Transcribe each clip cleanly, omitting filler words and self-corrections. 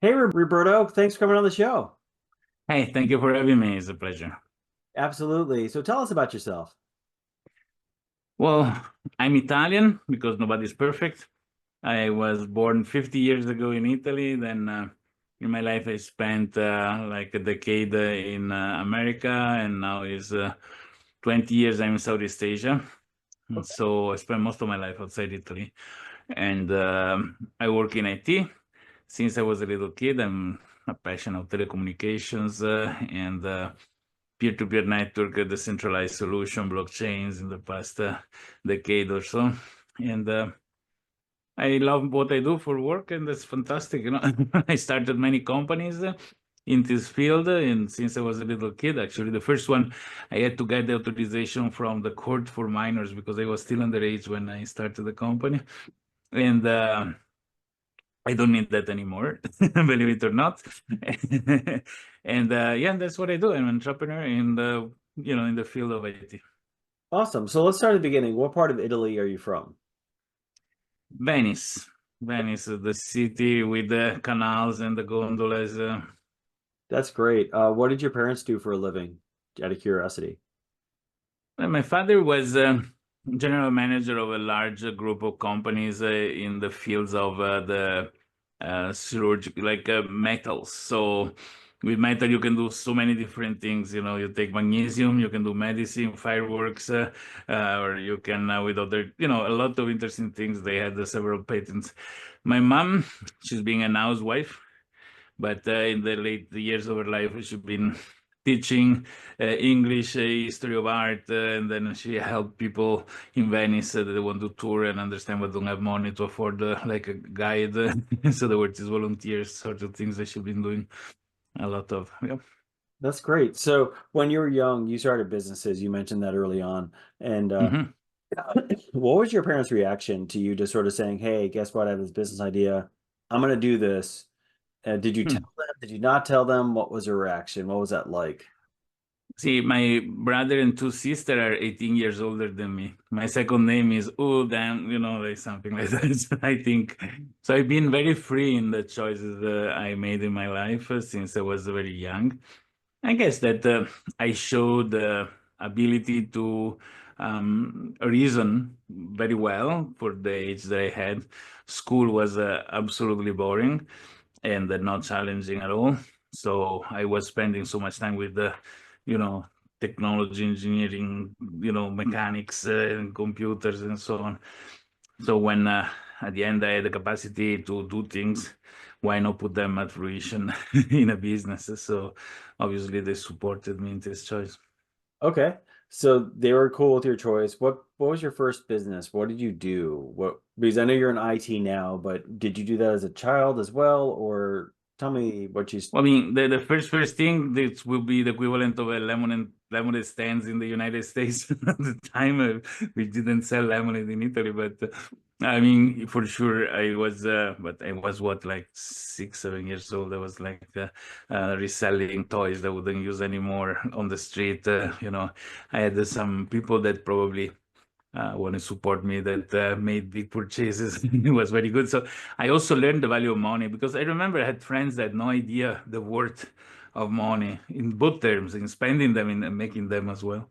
Hey, Roberto, thanks for coming on the show. Hey, thank you for having me. It's a pleasure. Absolutely. So tell us about yourself. Well, I'm Italian because nobody's perfect. I was born 50 years ago in Italy. Then in my life, I spent like a decade in America, and now is 20 years I'm in Southeast Asia. And so I spent most of my life outside Italy. And I work in IT. Since I was a little kid, I'm a passion of telecommunications and peer-to-peer network, decentralized solution, blockchains in the past decade or so. And I love what I do for work, and that's fantastic. I started many companies in this field, and since I was a little kid, actually, the first one I had to get the authorization from the court for minors because I was still underage when I started the company. And I don't need that anymore, believe it or not. And yeah, that's what I do. I'm an entrepreneur in the field of IT. Awesome. So let's start at the beginning. What part of Italy are you from? Venice, Venice, the city with the canals and the gondolas. That's great. What did your parents do for a living? Out of curiosity. And my father was general manager of a large group of companies in the fields of the surgical, like metals. So with metal, you can do so many different things. You take magnesium, you can do medicine, fireworks, or you can with other, a lot of interesting things. They had several patents. My mom, she's being a housewife, but in the late years of her life, she's been teaching English, history of art, and then she helped people in Venice that they want to tour and understand but don't have money to afford like a guide. So there were these volunteers sort of things that she's been doing a lot of. Yeah. That's great. So when you were young, you started businesses. You mentioned that early on. And Hmm. what was your parents' reaction to you just sort of saying, "Hey, guess what? I have this business idea. I'm going to do this." Did you tell them? Did you not tell them? What was your reaction? What was that like? See, my brother and two sisters are 18 years older than me. My second name is Udan, like something like that. So I think so. I've been very free in the choices I made in my life since I was very young. I guess that I showed the ability to reason very well for the age that I had. School was absolutely boring and not challenging at all. So I was spending so much time with the, you know, technology, engineering, mechanics and computers and so on. So when at the end I had the capacity to do things, why not put them at fruition in a business? So obviously they supported me in this choice. Okay. So they were cool with your choice. What was your first business? What did you do? What because I know you're in IT now, but did you do that as a child as well? Or tell me what you Well, I mean, the first thing this will be the equivalent of a lemonade stands in the United States. At the time, we didn't sell lemonade in Italy, but I mean, for sure, but I was what, like 6, 7 years old. I was like reselling toys that wouldn't use anymore on the street. I had some people that probably want to support me that made big purchases. It was very good. So I also learned the value of money because I remember I had friends that had no idea the worth of money in both terms, in spending them and making them as well.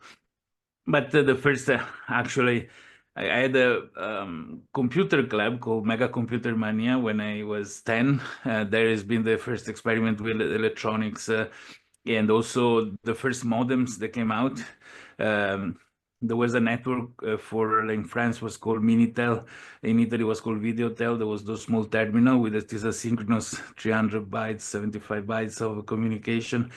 But the first, actually, I had a computer club called Mega Computer Mania when I was 10. There has been the first experiment with electronics and also the first modems that came out. Um, there was a network for like, in France was called Minitel, in Italy was called Videotel. There was those small terminal with this asynchronous 300 bytes, 75 bytes of communication.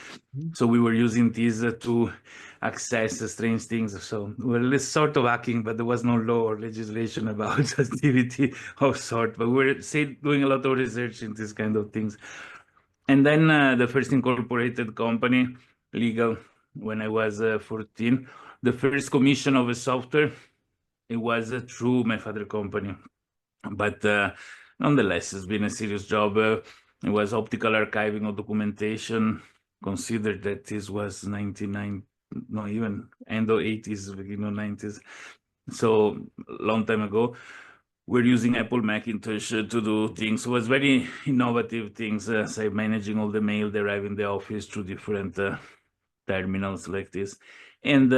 So we were using these to access strange things. So well, it's sort of hacking, but there was no law or legislation about activity of sort. But we were say, doing a lot of research in these kind of things. And then the first incorporated company, legal, when I was 14, the first commission of a software, it was through my father company. But nonetheless, it's been a serious job. It was optical archiving of documentation. Considered that this was 99, no, even end of 80s, beginning of 90s. So long time ago. we're using Apple Macintosh to do things. So it was very innovative things, say managing all the mail that arrive in the office through different terminals like this. And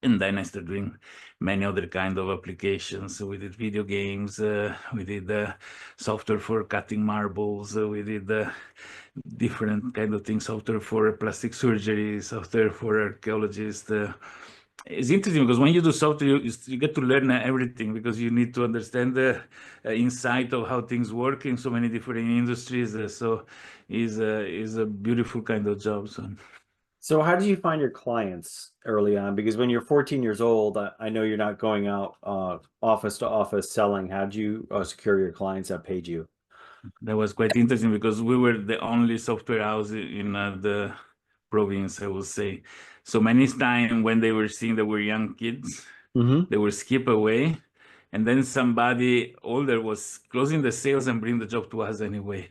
and then I started doing many other kind of applications. So we did video games, we did software for cutting marbles, we did different kind of things, software for plastic surgery, software for archaeologists. It's interesting because when you do software, you get to learn everything because you need to understand the insight of how things work in so many different industries. So is a beautiful kind of job. So. So how did you find your clients early on? Because when you're 14 years old, I know you're not going out office to office selling. How did you secure your clients that paid you? That was quite interesting because we were the only software house in the province, I would say. So many times when they were seeing that we're young kids, Mm-hmm. they would skip away, and then somebody older was closing the sales and bring the job to us anyway.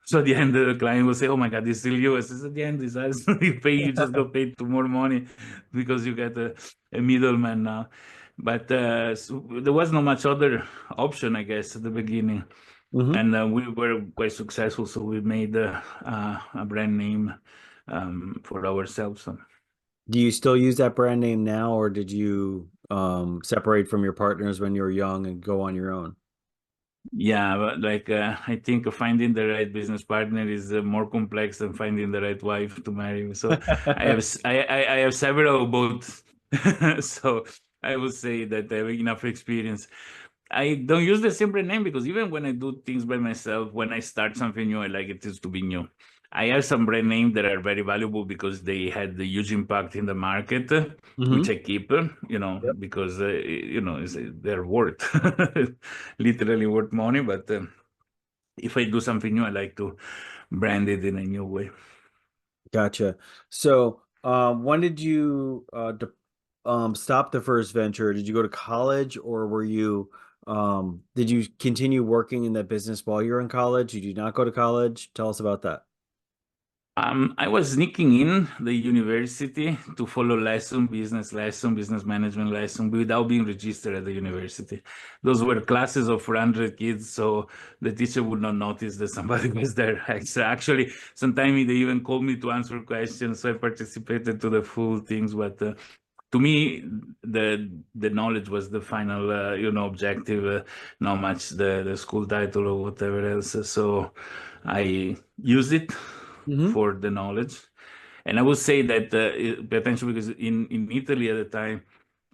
So at the end, the client will say, "Oh my God, it's still you." I says, "At the end, it's us. You pay, you just got paid to more money because you get a middleman now." But so there was not much other option, I guess, at the beginning, Mm-hmm. and we were quite successful. So we made a brand name for ourselves. Do you still use that brand name now, or did you separate from your partners when you were young and go on your own? Yeah, but like I think finding the right business partner is more complex than finding the right wife to marry. So I have several both. So I would say that I have enough experience. I don't use the same brand name because even when I do things by myself, when I start something new, I like it to be new. I have some brand names that are very valuable because they had the huge impact in the market, which Mm-hmm. I keep, Yep. because they're worth literally worth money. But if I do something new, I like to brand it in a new way. Gotcha. So, when did you stop the first venture? Did you go to college, or were you did you continue working in that business while you were in college? Did you not go to college? Tell us about that. I was sneaking in the university to follow lesson, business management lesson, without being registered at the university. Those were classes of 400 kids, so the teacher would not notice that somebody was there extra. Actually, sometimes they even called me to answer questions, so I participated to the full things. But to me, the knowledge was the final, objective, not much the school title or whatever else. So I use it Mm-hmm. for the knowledge. And I would say that potentially because in Italy at the time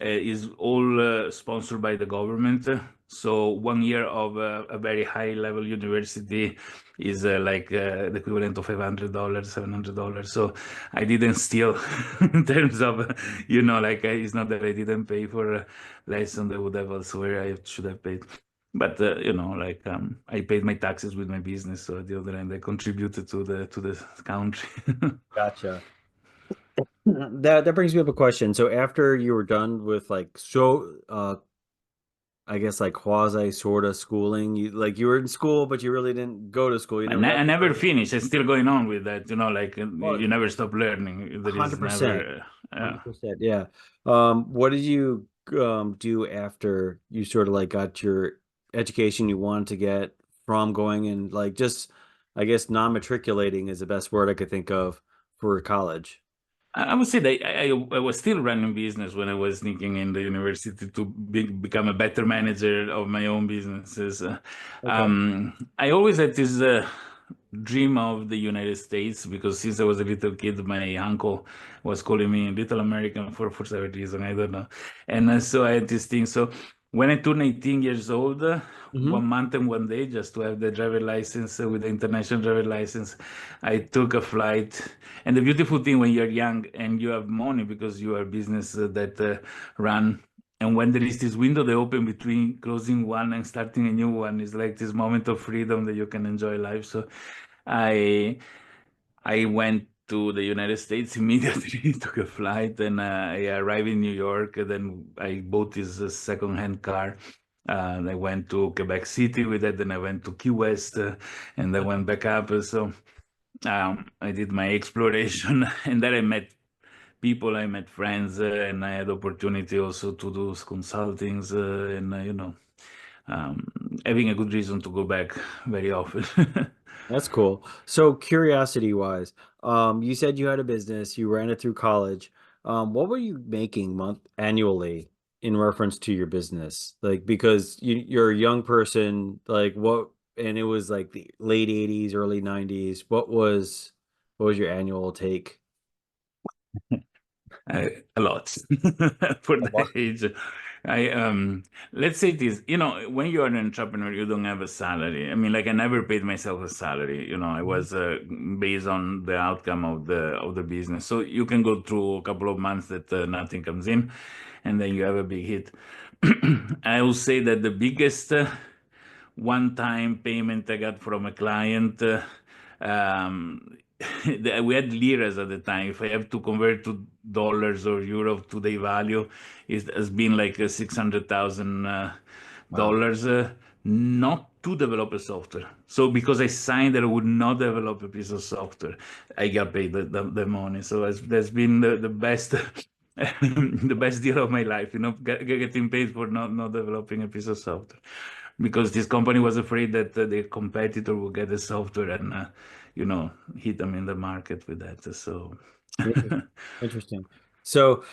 is all sponsored by the government. So 1 year of a very high level university is like the equivalent of $500, $700. So I didn't steal in terms of, like it's not that I didn't pay for a lesson that would have elsewhere I should have paid. But like I paid my taxes with my business, so at the other end, I contributed to the country. Gotcha. That brings me up a question. So after you were done with I guess like quasi sort of schooling, you were in school, but you really didn't go to school. You never I never graduated. finished. I'm still going on with that. Like Well, you never stop learning. There is 100%. never. 100%. Yeah. What did you do after you sort of like got your education you wanted to get from going and like just I guess non-matriculating is the best word I could think of for college. I would say that I was still running business when I was sneaking in the university to become a better manager of my own businesses. Okay. I always had this dream of the United States because since I was a little kid, my uncle was calling me Little American for some reason, I don't know. And so I had this thing. So when I turned 18 years old, Mm-hmm. 1 month and 1 day, just to have the driver license with the international driver license, I took a flight. And the beautiful thing when you're young and you have money because you are business that run. And when there is this window they open between closing one and starting a new one, it's like this moment of freedom that you can enjoy life. So I I went to the United States immediately, took a flight, and I arrived in New York. And then I bought this second-hand car. I went to Quebec City with it, then I went to Key West, and then went back up. So I did my exploration, and then I met people, I met friends, and I had opportunity also to do consultings, and um, having a good reason to go back very often. That's cool. So curiosity wise, you said you had a business, you ran it through college. What were you making annually in reference to your business? Like because you're a young person, like what, and it was like the late 80s, early 90s. What was your annual take? A lot for A the lot. age. I let's say this, when you are an entrepreneur, you don't have a salary. I mean, like I never paid myself a salary. I Mhm. was based on the outcome of the business. So you can go through a couple of months that nothing comes in, and then you have a big hit. I will say that the biggest one-time payment I got from a client. Um, we had liras at the time. If I have to convert to dollars or euro today value, it has been like $600,000 Wow. dollars, not to develop a software. So because I signed that I would not develop a piece of software, I got paid the money. So that's been the best. The best deal of my life, getting paid for not developing a piece of software, because this company was afraid that the competitor would get the software and hit them in the market with that. So Interesting. Interesting. So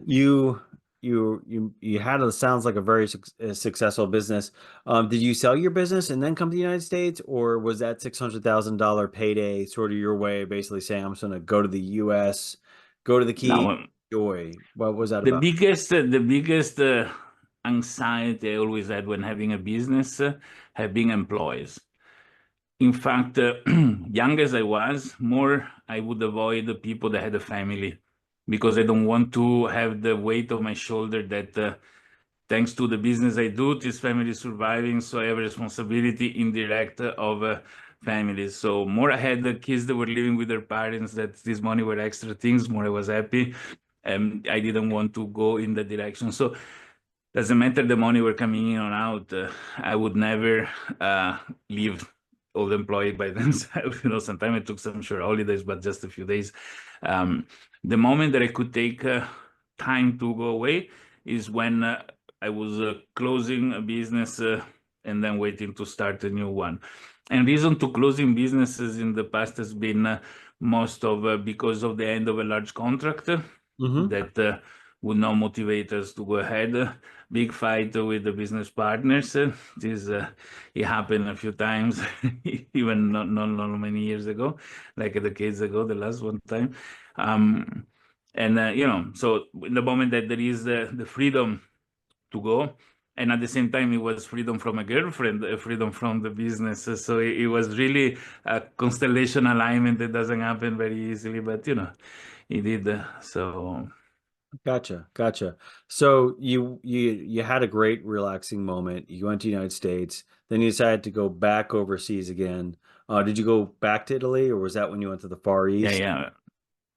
you you had a sounds like a very successful business. Did you sell your business and then come to the United States, or was that $600,000 payday sort of your way, basically saying I'm just going to go to the U.S., go to the key, now, joy? What was that the about? biggest anxiety I always had when having a business have been employees. In fact, young as I was, more I would avoid the people that had a family, because I don't want to have the weight of my shoulder that, thanks to the business I do, this family is surviving. So I have a responsibility indirect of families. So more I had the kids that were living with their parents, that this money were extra things, more I was happy. I didn't want to go in that direction. So doesn't matter the money were coming in or out. I would never leave old employee by themselves. Sometimes I took some short holidays, but just a few days. Um, the moment that I could take time to go away is when I was closing a business and then waiting to start a new one. And reason to closing businesses in the past has been most of because of the end of a large contract Mm-hmm. that would not motivate us to go ahead. Big fight with the business partners. This it happened a few times, even not many years ago, like a decades ago, the last one time. And so in the moment that there is the freedom to go, and at the same time it was freedom from a girlfriend, freedom from the business. So it was really a constellation alignment that doesn't happen very easily, but it did. So Gotcha, gotcha. So you had a great relaxing moment. You went to the United States, then you decided to go back overseas again. Did you go back to Italy, or was that when you went to the Far yeah, East? yeah.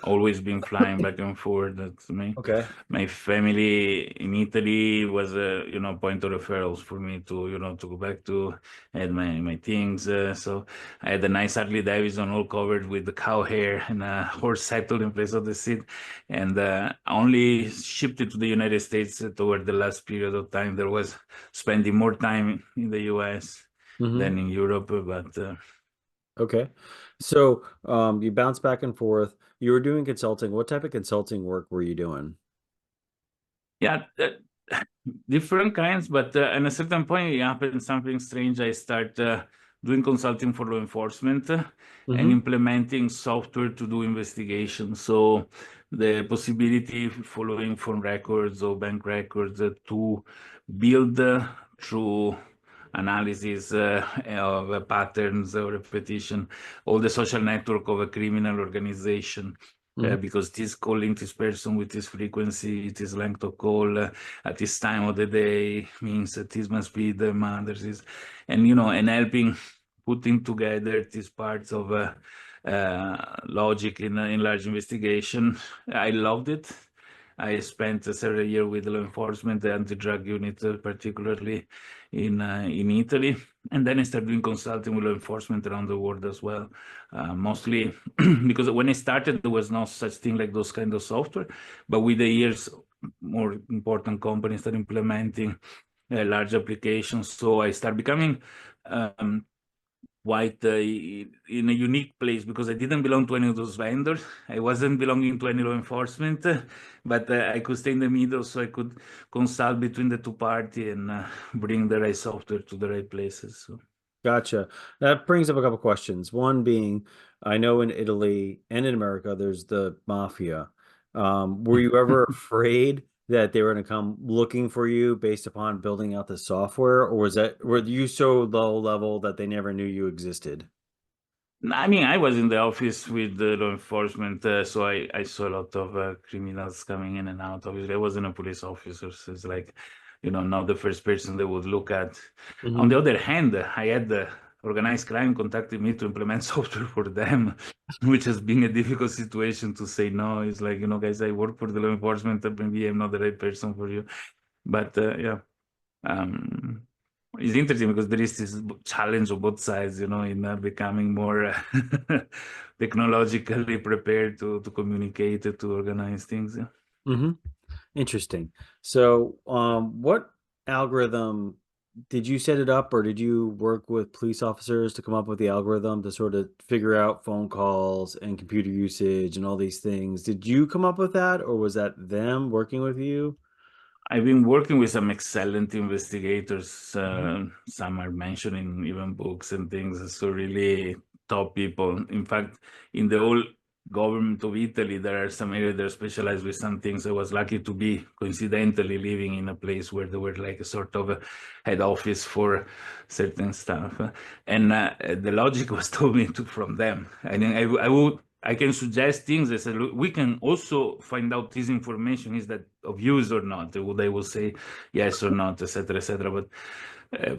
Always been flying back and forth. That's me. Okay. My family in Italy was a point of referrals for me to to go back to. I had my things. So I had a nice Harley Davidson all covered with the cow hair and a horse settled in place of the seat, and only shipped it to the United States toward the last period of time. There was spending more time in the U.S. Hmm. than in Europe, but. Okay. So you bounced back and forth. You were doing consulting. What type of consulting work were you doing? Yeah, different kinds, but at a certain point, it happened something strange. I start doing consulting for law enforcement and Hmm. implementing software to do investigation. So the possibility following from records or bank records to build through analysis of patterns or repetition, all the social network of a criminal organization. Hmm. Because this calling this person with this frequency, this length of call at this time of the day means that this must be the mother's is, and and helping putting together these parts of logic in large investigation. I loved it. I spent several years with law enforcement, the anti-drug unit, particularly in Italy, and then I started doing consulting with law enforcement around the world as well. Mostly because when I started, there was no such thing like those kind of software, but with the years, more important companies started implementing large applications. So I started becoming quite in a unique place because I didn't belong to any of those vendors. I wasn't belonging to any law enforcement, but I could stay in the middle, so I could consult between the two parties and bring the right software to the right places. So. Gotcha. That brings up a couple questions. One being, I know in Italy and in America, there's the mafia. Were you ever afraid that they were going to come looking for you based upon building out the software, or were you so low level that they never knew you existed? I mean, I was in the office with the law enforcement, so I saw a lot of criminals coming in and out. Obviously, I wasn't a police officer, so it's like, not the first person they would look at. On Hmm. the other hand, I had organized crime contacted me to implement software for them, which has been a difficult situation to say no. It's like, guys, I work for the law enforcement, maybe I'm not the right person for you. But yeah. Um, it's interesting because there is this challenge on both sides, in becoming more technologically prepared to communicate, to organize things. Yeah. Hmm. Interesting. So, what algorithm did you set it up, or did you work with police officers to come up with the algorithm to sort of figure out phone calls and computer usage and all these things? Did you come up with that, or was that them working with you? I've been working with some excellent investigators. Hmm. Some are mentioning even books and things. So really top people. In fact, in the whole government of Italy, there are some areas that are specialized with some things. I was lucky to be coincidentally living in a place where there were like a sort of a head office for certain stuff. And the logic was told me from them. I can suggest things. I said, look, we can also find out this information is that of use or not. They will say yes or not, etc., etc. But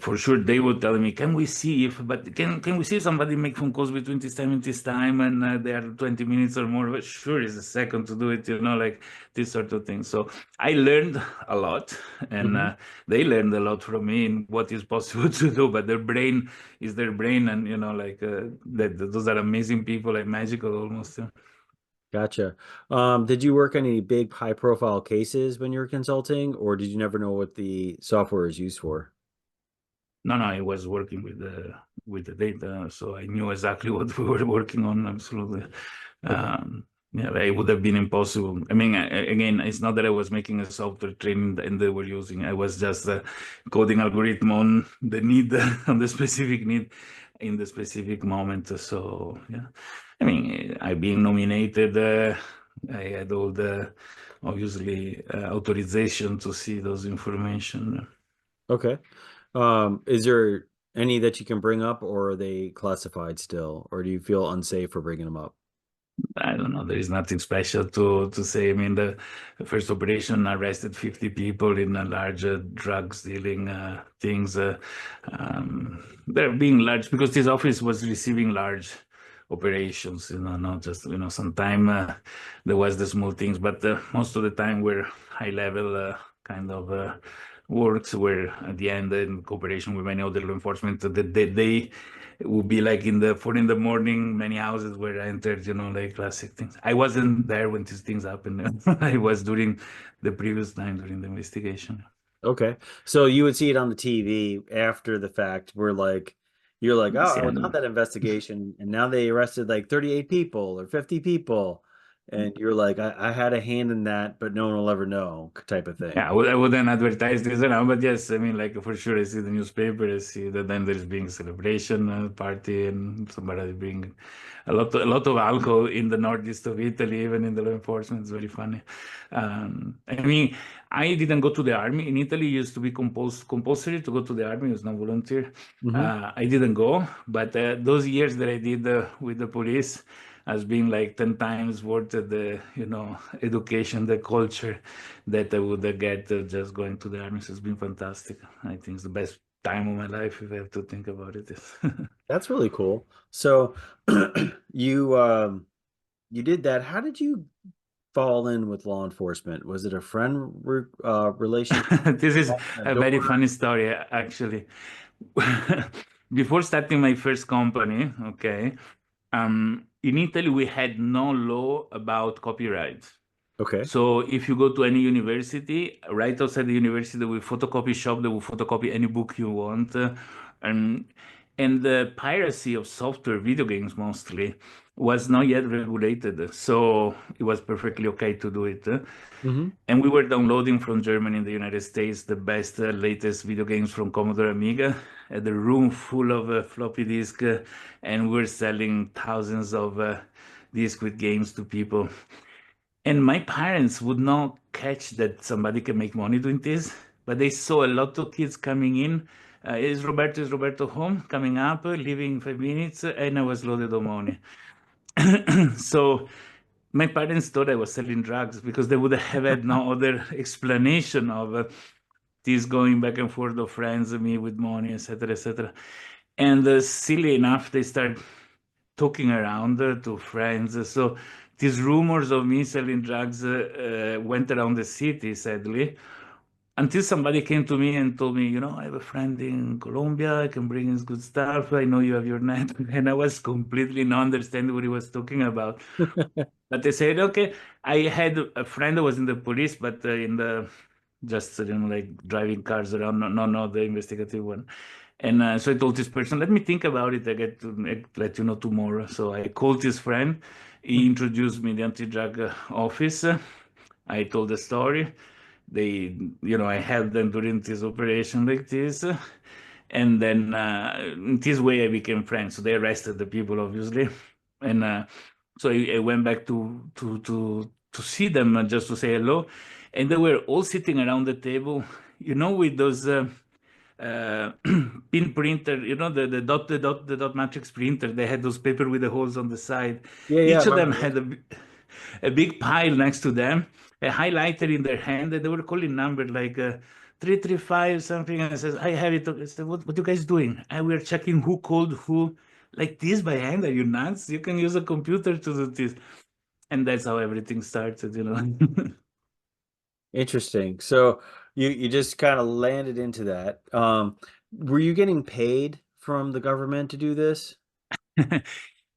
for sure, they will tell me, can we see if, but can we see somebody make phone calls between this time and they are 20 minutes or more? But sure, it's a second to do it, like this sort of thing. So I learned a lot, and Hmm. they learned a lot from me in what is possible to do. But their brain is their brain, and like those are amazing people, like magical almost. Yeah. Gotcha. Did you work on any big high profile cases when you were consulting, or did you never know what the software is used for? No, I was working with the data, so I knew exactly what we were working on. Absolutely. Okay. Yeah, it would have been impossible. I mean, again, it's not that I was making a software training and they were using. I was just coding algorithm on the need, on the specific need in the specific moment. So yeah, I mean, I've been nominated. I had all the obviously authorization to see those information. Okay. Is there any that you can bring up, or are they classified still, or do you feel unsafe for bringing them up? I don't know. There is nothing special to say. I mean, the first operation arrested 50 people in a large drugs dealing things. They're being large because this office was receiving large operations. Not just sometime there was the small things, but most of the time were high level kind of. Works where at the end in cooperation with many other law enforcement they it would be like in the 4 in the morning, many houses where I entered, like classic things. I wasn't there when these things happened. I was during the previous time during the investigation. Okay. So you would see it on the TV after the fact, where you're like, oh, I Yeah, was on that investigation and now they arrested like 38 people or 50 people. And you're like, I had a hand in that, but no one will ever know, type of thing. yeah, I wouldn't advertise this around, but yes, I mean, like for sure, I see the newspaper, I see that then there's being celebration party and somebody bring a lot of alcohol in the northeast of Italy, even in the law enforcement. It's very funny. I mean, I didn't go to the army in Italy. It used to be compulsory to go to the army. It was not volunteer. Hmm. I didn't go, but those years that I did with the police has been like 10 times worth of the education, the culture that I would get just going to the army. So it's been fantastic. I think it's the best time of my life if I have to think about it. That's really cool. So you you did that. How did you fall in with law enforcement? Was it a friend relationship? This is A a very door? funny story, actually. Before starting my first company, okay, in Italy we had no law about copyright. Okay. So if you go to any university, right outside the university, they will photocopy shop, they will photocopy any book you want. And and the piracy of software, video games mostly, was not yet regulated. So it was perfectly okay to do it. Hmm. And we were downloading from Germany in the United States the best, latest video games from Commodore Amiga, at the room full of floppy disk, and we were selling thousands of disks with games to people. And my parents would not catch that somebody can make money doing this, but they saw a lot of kids coming in. Is Roberto home? Coming up, leaving 5 minutes, and I was loaded on money. So my parents thought I was selling drugs because they would have had no other explanation of this going back and forth of friends and me with money, etc., etc. And silly enough, they start talking around to friends. So these rumors of me selling drugs went around the city, sadly, until somebody came to me and told me, I have a friend in Colombia. I can bring his good stuff. I know you have your network. And I was completely not understanding what he was talking about. But they said, okay, I had a friend that was in the police, but in the just like driving cars around, not the investigative one. And so I told this person, let me think about it. I get to let you know tomorrow. So I called this friend. He introduced me the anti-drug office. I told the story. They, I helped them during this operation like this. And then in this way I became friends. So they arrested the people, obviously. And so I went back to see them just to say hello. And they were all sitting around the table, with those uh, pin printer, the dot matrix printer. They had those paper with the holes on the side. Yeah, yeah, I Each of them remember had those. a big pile next to them, a highlighter in their hand, and they were calling numbers like 335 something. And I says, I have it. I said, what you guys doing? And we're checking who called who like this by hand. Are you nuts? You can use a computer to do this. And that's how everything started. Interesting. So you just kind of landed into that. Were you getting paid from the government to do this?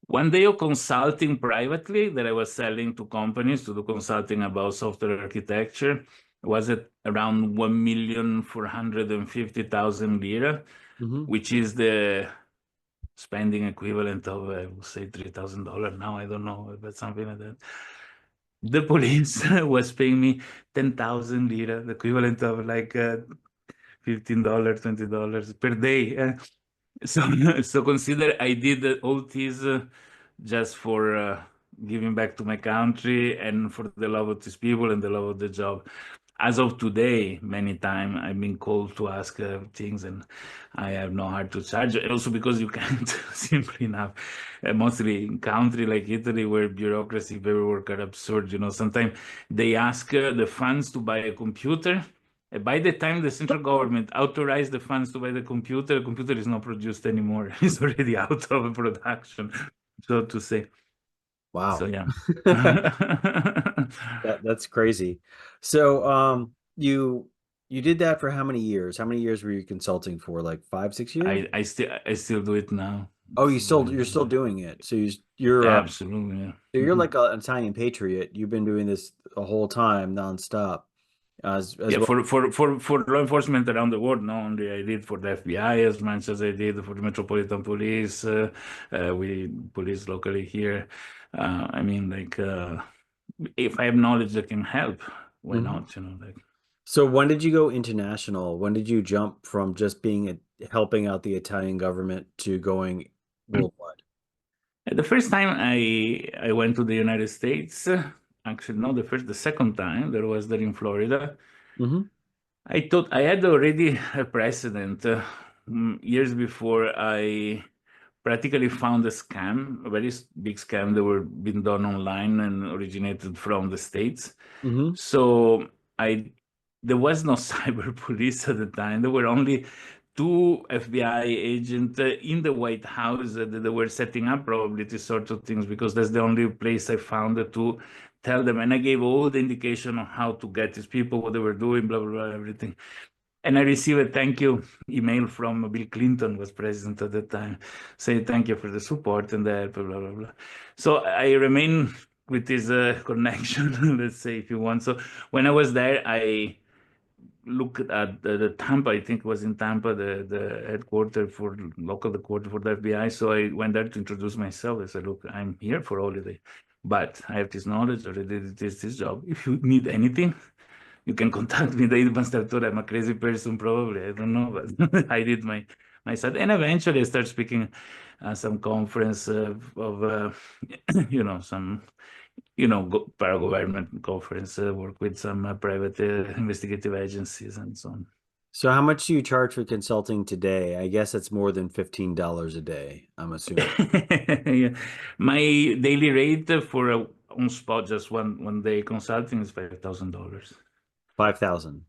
One day of consulting privately that I was selling to companies to do consulting about software architecture was at around 1,450,000 lira, Hmm. which is the spending equivalent of, I would say, $3,000 now. I don't know, but something like that. The police was paying me 10,000 lira, the equivalent of like $15, $20 per day. So, so consider I did all this just for giving back to my country and for the love of these people and the love of the job. As of today, many times I've been called to ask things, and I have no heart to charge. Also, because you can't simply enough. Mostly in country like Italy, where bureaucracy, paperwork are absurd. Sometimes they ask the funds to buy a computer. By the time the central government authorized the funds to buy the computer is not produced anymore. It's already out of production, so to say. So Wow. yeah. That's crazy. So you did that for how many years? How many years were you consulting for? Like 5, 6 years? I still do it now. Oh, you're still doing it. So Absolutely. Yeah. you're like an Italian patriot. You've been doing this the whole time, nonstop, as Yeah, well. for law enforcement around the world, not only I did for the FBI as much as I did for the Metropolitan Police, we police locally here. I mean, like, if I have knowledge that can help, why Mhm. not? Like. So when did you go international? When did you jump from just helping out the Italian government to going worldwide? The first time I went to the United States, actually not the second time, there was there in Florida. Hmm. I thought I had already a precedent years before. I practically found a scam, a very big scam that were being done online and originated from the States. Hmm. So I there was no cyber police at the time. There were only two FBI agents in the White House that they were setting up probably these sort of things because that's the only place I found to tell them. And I gave all the indication on how to get these people, what they were doing, blah, blah, blah, everything. And I received a thank you email from Bill Clinton, was president at the time, saying thank you for the support and that, blah, blah, blah, blah. So I remain with this connection, let's say, if you want. So when I was there, I looked at the Tampa, I think it was in Tampa, the headquarters for local headquarters for the FBI. So I went there to introduce myself. I said, look, I'm here for holiday, but I have this knowledge, already did this job. If you need anything, you can contact me. They must have thought I'm a crazy person, probably. I don't know, but I did my side. And eventually I started speaking at some conference of some para-government conference, work with some private investigative agencies and so on. So how much do you charge for consulting today? I guess it's more than $15 a day, I'm assuming. Yeah. My daily rate for a on spot, just one day consulting is $5,000. 5,000.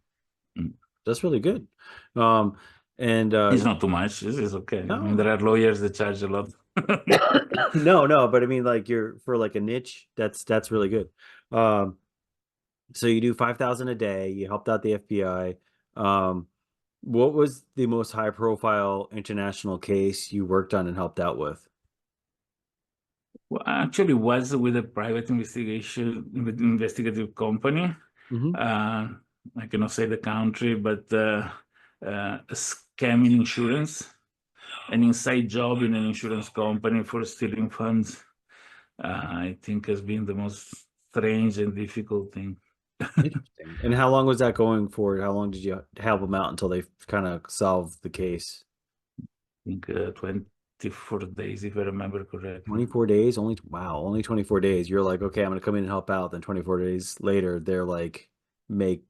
Mm. That's really good. Um, and It's not too much. This is okay. I mean, there no, are lawyers that charge a lot. no, but I mean, like you're for like a niche, that's really good. Um, so you do 5,000 a day. You helped out the FBI. Um, what was the most high profile international case you worked on and helped out with? Well, actually, was with a private investigative company. Hmm. I cannot say the country, but scamming insurance, an inside job in an insurance company for stealing funds. I think has been the most strange and difficult thing. Interesting. And how long was that going for? How long did you help them out until they kind of solved the case? I think 24 days, if I remember correctly. 24 days? Only, wow, only 24 days. You're like, okay, I'm gonna come in and help out. Then 24 days later, they're like, make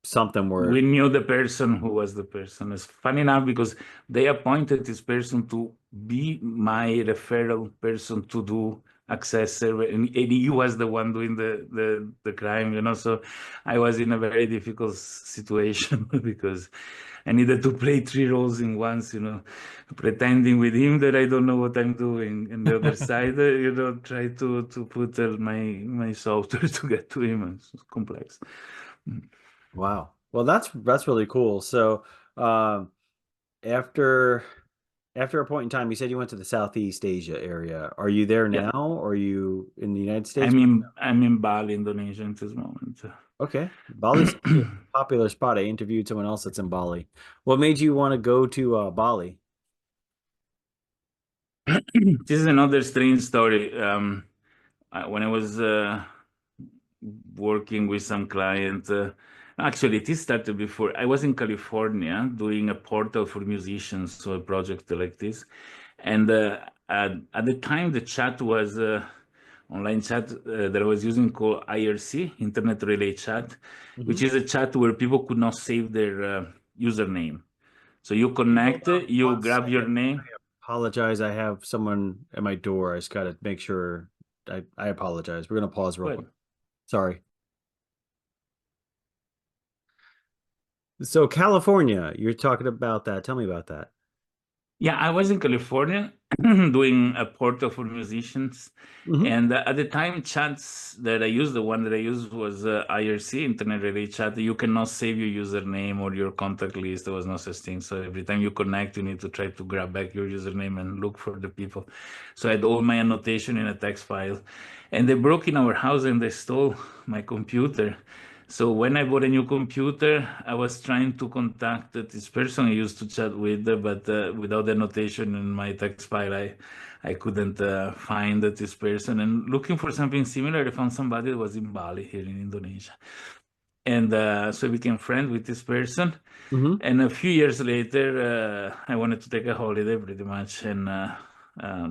something where, We knew the person who was the person. It's funny enough because they appointed this person to be my referral person to do access survey, and he was the one doing the crime, So I was in a very difficult situation because I needed to play three roles in once, pretending with him that I don't know what I'm doing, and the other side, try to put my software to get to him. It's complex. wow. Well, that's really cool. So, um, after after a point in time, you said you went to the Southeast Asia area. Are you there Yeah. now, or are you in the United States? I'm in Bali, Indonesia at this moment. Okay. Bali seems like a popular spot. I interviewed someone else that's in Bali. What made you want to go to Bali? This is another strange story. When I was working with some client, actually, this started before. I was in California doing a portal for musicians, so a project like this. And at the time, the chat was online chat that I was using called IRC, Internet Relay Chat, which Hmm. is a chat where people could not save their username. So you connect, Hold on you one grab your second. name. Apologize. I have someone at my door. I just got to make sure. I apologize. We're going to pause real What? quick. Sorry. So California, you're talking about that. Tell me about that. Yeah, I was in California doing a portal for musicians. Hmm. And at the time, chats that I used, the one that I used was IRC, Internet Relay Chat. You cannot save your username or your contact list. There was no such thing. So every time you connect, you need to try to grab back your username and look for the people. So I had all my annotation in a text file. And they broke in our house and they stole my computer. So when I bought a new computer, I was trying to contact this person I used to chat with, but without the notation in my text file, I couldn't find this person. And looking for something similar, I found somebody that was in Bali here in Indonesia. And so I became friends with this person. Hmm. And a few years later, I wanted to take a holiday pretty much. And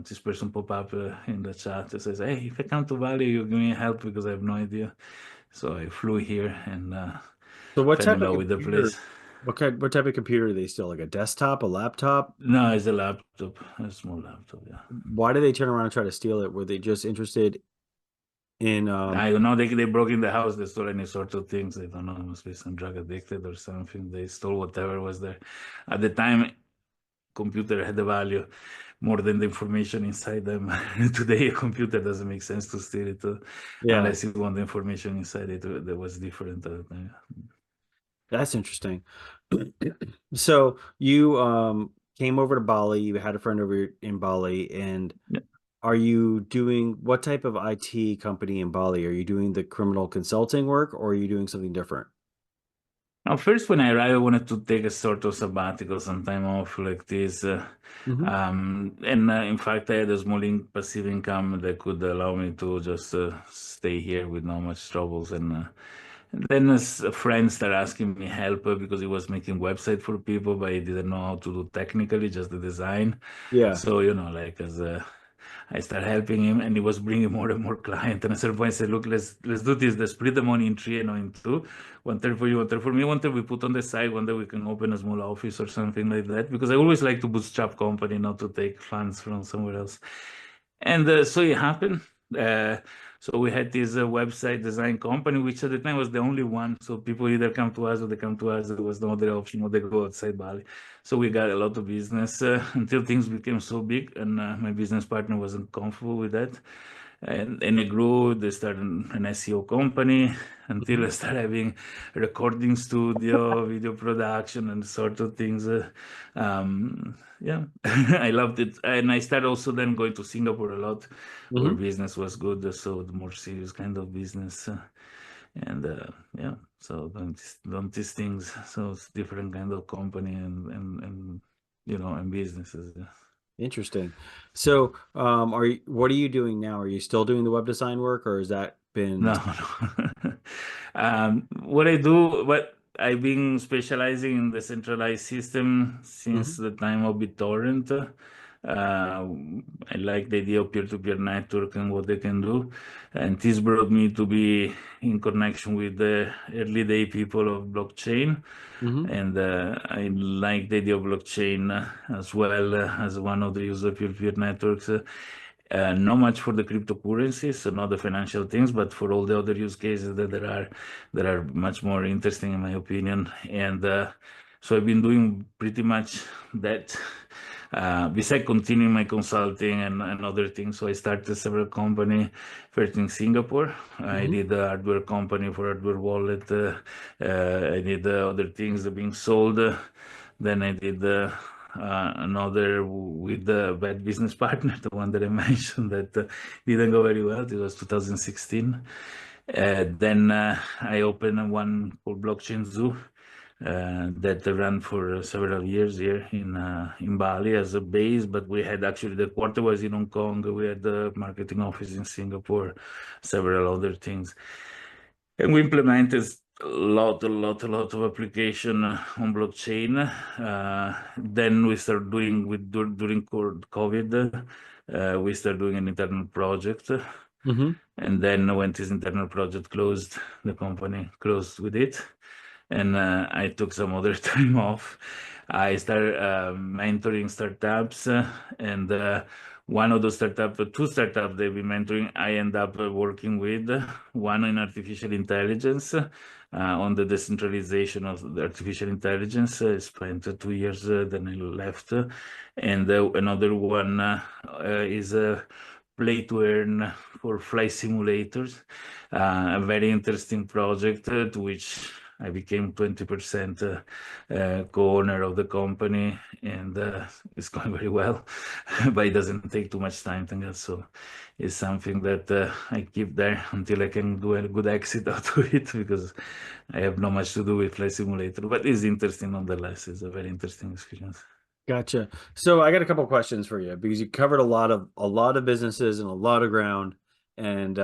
this person popped up in the chat and says, hey, if I come to Bali, you give me help because I have no idea. So I flew here and So what fell in type of love with the computer? place. What type of computer are they still? Like a desktop, a laptop? No, it's a laptop, a small laptop. Yeah. Why did they turn around and try to steal it? Were they just interested in I don't know. They broke in the house. They stole any sort of things. I don't know. It must be some drug addicted or something. They stole whatever was there. At the time, computer had a value. more than the information inside them. Today, a computer doesn't make sense to steal it Yeah, unless you want the information inside it that was different at the time. that's interesting. So you came over to Bali, you had a friend over in Bali, and Yeah. are you doing what type of IT company in Bali? Are you doing the criminal consulting work or are you doing something different? Now, first, when I arrived, I wanted to take a sort of sabbatical, some time off like this. Hmm. And in fact, I had a small passive income that could allow me to just stay here with not much troubles. And then as a friend started asking me help because he was making website for people, but he didn't know how to do technically, just the design. Yeah. So, like as I started helping him, and he was bringing more and more clients. And at a certain point, I said, "Look, let's do this. Let's split the money in three and not in two. One third for you, one third for me. One third we put on the side. One day we can open a small office or something like that. Because I always like to bootstrap company, not to take funds from somewhere else." And so it happened. Uh, so we had this website design company, which at the time was the only one. So people either come to us or they come to us. There was no other option, or they go outside Bali. So we got a lot of business until things became so big, and my business partner wasn't comfortable with that. And it grew. They started an SEO company until Hmm. I started having a recording studio, video production, and sort of things. Yeah, I loved it. And I started also then going to Singapore a lot, where Hmm. business was good. So the more serious kind of business. And yeah, so don't these things. So it's different kind of company and and businesses. Yeah. Interesting. So, what are you doing now? Are you still doing the web design work or has that been? No, no. What I do, what I've been specializing in the centralized system since Mhm. the time of BitTorrent. I like the idea of peer-to-peer network and what they can do. And this brought me to be in connection with the early day people of blockchain. Hmm. And I like the idea of blockchain as well as one of the user peer-to-peer networks. Not much for the cryptocurrencies, so not the financial things, but for all the other use cases that are much more interesting in my opinion. And so I've been doing pretty much that. Besides continuing my consulting and other things, so I started several company first in Singapore. I Hmm. did a hardware company for hardware wallet. I did other things that being sold. Then I did another with the bad business partner, the one that I mentioned that didn't go very well. It was 2016. Then I opened one called Blockchain Zoo that ran for several years here in Bali as a base, but we had actually the quarter was in Hong Kong. We had the marketing office in Singapore, several other things. And we implemented a lot of application on blockchain. Then we started doing during COVID, we started doing an internal project. Hmm. And then when this internal project closed, the company closed with it. And I took some other time off. I started mentoring startups, and one of those startups, two startups they've been mentoring, I end up working with one in artificial intelligence. On the decentralization of the artificial intelligence, I spent 2 years, then I left. And another one is play to earn for flight simulators, a very interesting project to which I became 20% co-owner of the company, and it's going very well, but it doesn't take too much time, thank God. So it's something that I keep there until I can do a good exit out of it, because I have not much to do with flight simulator, but it's interesting nonetheless. It's a very interesting experience. Gotcha. So I got a couple questions for you because you covered a lot of businesses and a lot of ground and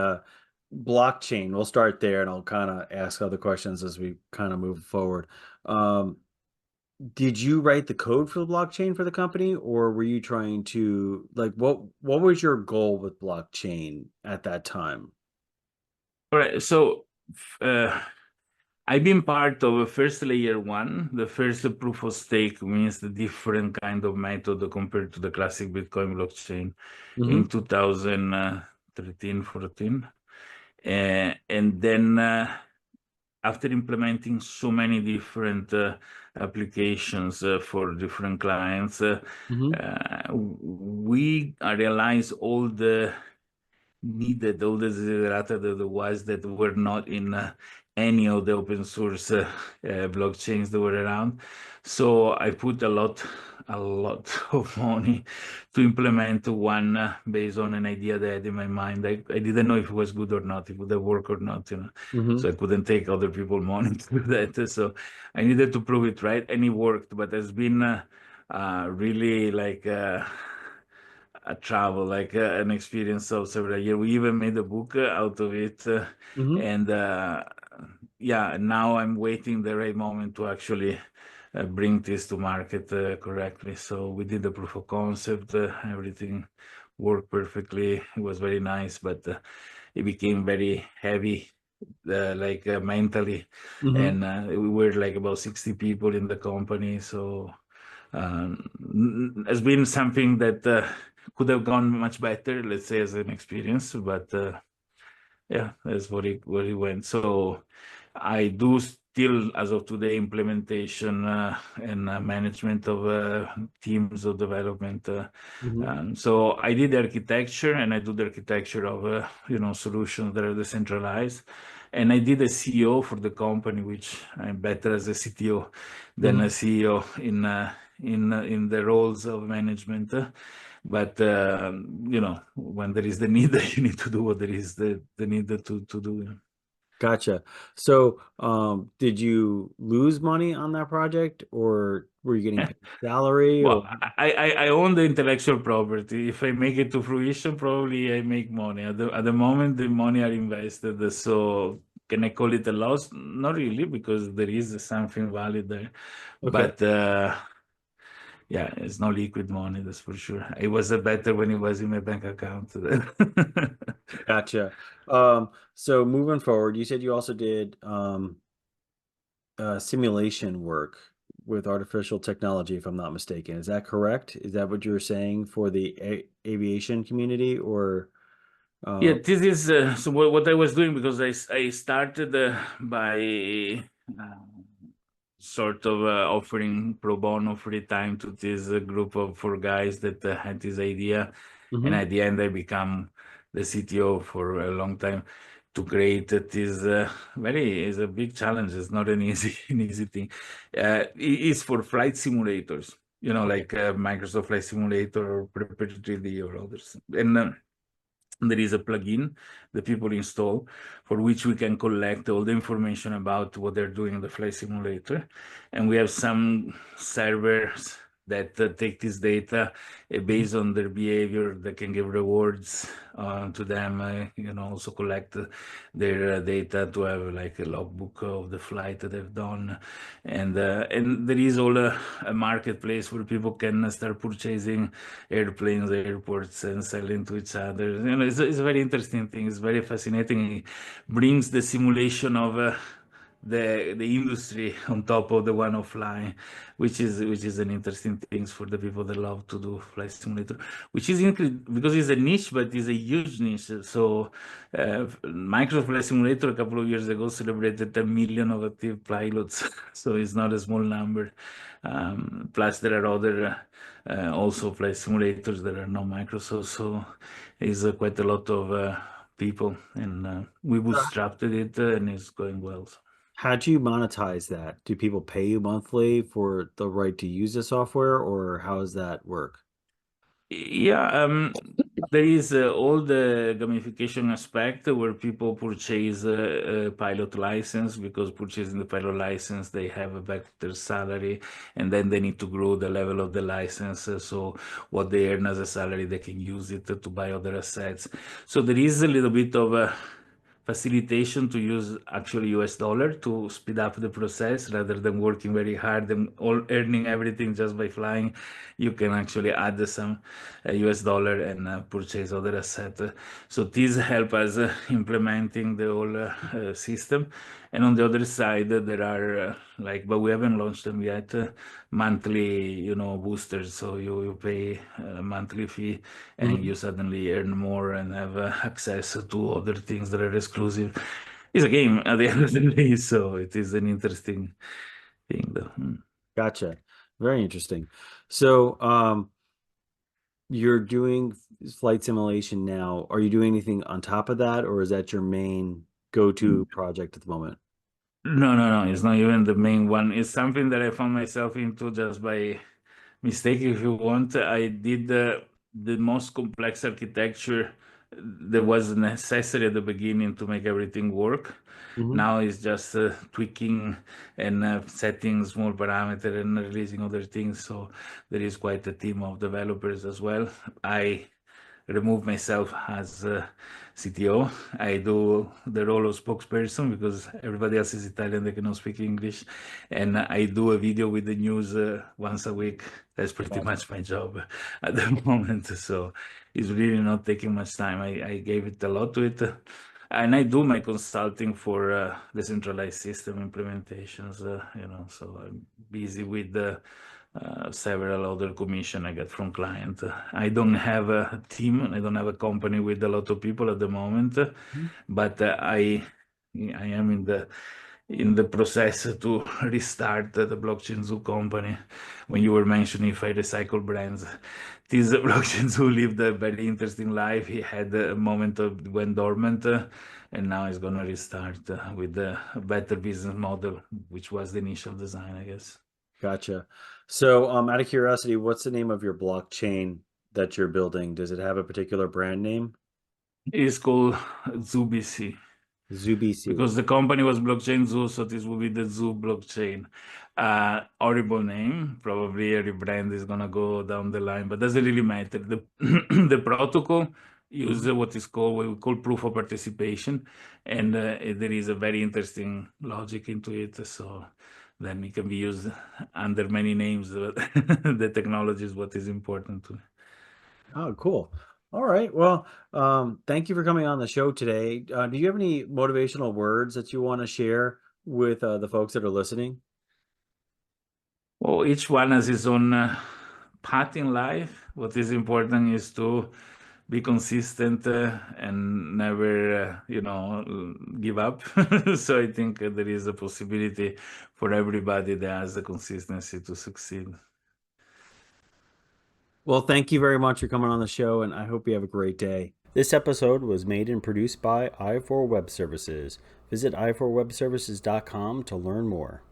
blockchain. We'll start there and I'll kind of ask other questions as we kind of move forward. Um, did you write the code for the blockchain for the company or were you trying to like what was your goal with blockchain at that time? All right, so uh, I've been part of a first layer one. The first proof of stake means the different kind of method compared to the classic Bitcoin blockchain Mm-hmm. in 2013, 14. And then after implementing so many different applications for different clients, Hmm. we realized all the needed, all the desiderata that there was that were not in any of the open source blockchains that were around. So I put a lot of money to implement one based on an idea that I had in my mind. I didn't know if it was good or not, if it would have worked or not, you know. Hmm. So I couldn't take other people's money to do that. So I needed to prove it right, and it worked. But it's been really like a travel, like an experience of several years. We even made a book out of it, Hmm. and yeah, now I'm waiting the right moment to actually bring this to market correctly. So we did the proof of concept, everything worked perfectly. It was very nice, but it became very heavy, like mentally, Hmm. and we were like about 60 people in the company, so has been something that could have gone much better, let's say, as an experience, but yeah, that's what it went. So I do still, as of today, implementation and management of teams of development. Hmm. So I did architecture, and I do the architecture of solutions that are decentralized. And I did a CEO for the company, which I'm better as a CTO than a Hmm. CEO in the roles of management. But when there is the need, you need to do what there is the need to do. Gotcha. So, did you lose money on that project, or were you getting paid salary, or Well, I own the intellectual property. If I make it to fruition, probably I make money. At the moment, the money are invested. So can I call it a loss? Not really, because there is something valid there. okay? But yeah, it's not liquid money, that's for sure. It was better when it was in my bank account. Gotcha. So moving forward, you said you also did simulation work with artificial technology, if I'm not mistaken. Is that correct? Is that what you were saying for the aviation community, or Yeah, uh, this is so what I was doing, because I started by sort of offering pro bono free time to this group of four guys that had this idea, and mhm. at the end I become the CTO for a long time to create this very is a big challenge. It's not an easy an easy thing. It is for flight simulators, Okay. like Microsoft Flight Simulator or Prepare 3D or others, and there is a plugin that people install for which we can collect all the information about what they're doing in the flight simulator. And we have some servers that take this data Mhm. based on their behavior. They can give rewards to them, also collect their data to have like a logbook of the flight that they've done. And there is all a marketplace where people can start purchasing airplanes, airports, and selling to each other. It's a very interesting thing. It's very fascinating. It brings the simulation of the industry on top of the one of flying, which is an interesting thing for the people that love to do flight simulator. Which is because it's a niche, but it's a huge niche. So Microsoft Flight Simulator a couple of years ago celebrated 10 million of active pilots, so it's not a small number. Plus, there are other also flight simulators that are not Microsoft, so it's quite a lot of people, and we Uh, bootstrapped it, and it's going well. So. How do you monetize that? Do people pay you monthly for the right to use the software, or how does that work? Yeah, there is all the gamification aspect where people purchase a pilot license, because purchasing the pilot license, they have a better salary, and then they need to grow the level of the license. So what they earn as a salary, they can use it to buy other assets. So there is a little bit of a facilitation to use actually US dollar to speed up the process rather than working very hard and all earning everything just by flying. You can actually add some US dollar and purchase other asset. So these help us implementing the whole system. And on the other side, there are but we haven't launched them yet, monthly, boosters. So you pay a monthly fee, and Mhm. you suddenly earn more and have access to other things that are exclusive. It's a game at the end of the day, so it is an interesting thing, though. Gotcha. Very interesting. So, you're doing flight simulation now. Are you doing anything on top of that, or is that your main go-to project at the moment? No, no, no. It's not even the main one. It's something that I found myself into just by mistake, if you want. I did the most complex architecture that was necessary at the beginning to make everything work. Hmm. Now it's just tweaking and setting small parameter and releasing other things. So there is quite a team of developers as well. I remove myself as CTO. I do the role of spokesperson because everybody else is Italian, they cannot speak English. And I do a video with the news once a week. That's pretty Gotcha. much my job at the moment. So it's really not taking much time. I gave it a lot to it. And I do my consulting for decentralized system implementations, so I'm busy with several other commission I get from client. I don't have a team. I don't have a company with a lot of people at the moment, Mhm. but I am in the process to restart the blockchain zoo company. When you were mentioning if I recycle brands, this blockchain zoo lived a very interesting life. He had a moment of went dormant, and now he's gonna restart with a better business model, which was the initial design, I guess. Gotcha. So, out of curiosity, what's the name of your blockchain that you're building? Does it have a particular brand name? It's called ZooBC ZooBC. because the company was Blockchain Zoo, so this will be the Zoo blockchain. Horrible name. Probably every brand is gonna go down the line, but doesn't really matter. The the protocol Hmm. uses what we call proof of participation, and there is a very interesting logic into it. So then it can be used under many names. But the technology is what is important to me. Oh, cool. All right. Well, thank you for coming on the show today. Do you have any motivational words that you want to share with the folks that are listening? Well, each one has his own path in life. What is important is to be consistent and never, give up. So I think there is a possibility for everybody that has the consistency to succeed. Well, thank you very much for coming on the show, and I hope you have a great day. This episode was made and produced by i4 Web Services. Visit i4webservices.com to learn more.